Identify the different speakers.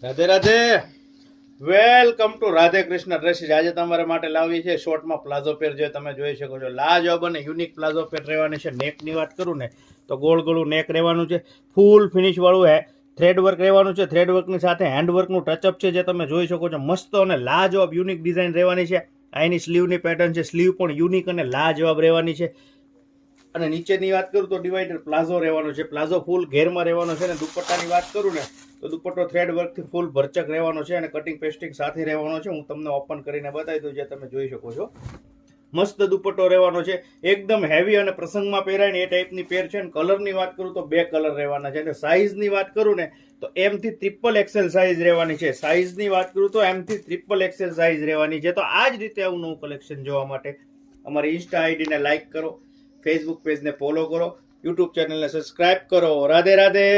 Speaker 1: Radhe Radhe, welcome to Radhe Krishna dresses. આજે તમારા માટે લાવી છે શોર્ટમાં પ્લાઝો પેર, જે તમે જોઈ શકો છો. લાજવાબ અને યુનિક પ્લાઝો પેર રહેવાની છે. નેકની વાત કરું ને તો ગોળ ગોળું નેક રહેવાનું છે. ફૂલ ફિનિશ વાળું થ્રેડ વર્ક રહેવાનું છે. થ્રેડ વર્કની સાથે હેન્ડ વર્કનું ટચઅપ છે, જે તમે જોઈ શકો છો. મસ્ત અને લાજવાબ યુનિક ડિઝાઇન રહેવાની છે. આ એની સ્લીવની પેટર્ન છે. સ્લીવ પણ યુનિક અને લાજવાબ રહેવાની છે. અને નીચેની વાત કરું તો ડિવાઈડર પ્લાઝો રહેવાનો છે. પ્લાઝો ફૂલ ઘેરમાં રહેવાનો છે. અને દુપટ્ટાની વાત કરું ને તો દુપટ્ટો થ્રેડ વર્કથી ફૂલ ભરચક રહેવાનો છે અને કટિંગ પેસ્ટિંગ સાથે રહેવાનો છે. હું તમને ઓપન કરીને બતાવી દઉં, જે તમે જોઈ શકો છો. મસ્ત દુપટ્ટો રહેવાનો છે. એકદમ હેવી અને પ્રસંગમાં પહેરાય ને એ ટાઈપની પેર છે. અને કલરની વાત કરું તો 2 કલર રહેવાના છે. અને સાઇઝની વાત કરું ને તો M થી XXL સાઇઝ રહેવાની છે. સાઇઝની વાત કરું તો M થી XXL સાઇઝ રહેવાની છે. તો આ જ રીતે આવું નવું કલેક્શન જોવા માટે અમારી ઇન્સ્ટા આઈડીને લાઈક કરો, ફેસબુક પેજને ફોલો કરો, યુટ્યુબ ચેનલને સબસ્ક્રાઇબ કરો. રાધે રાધે.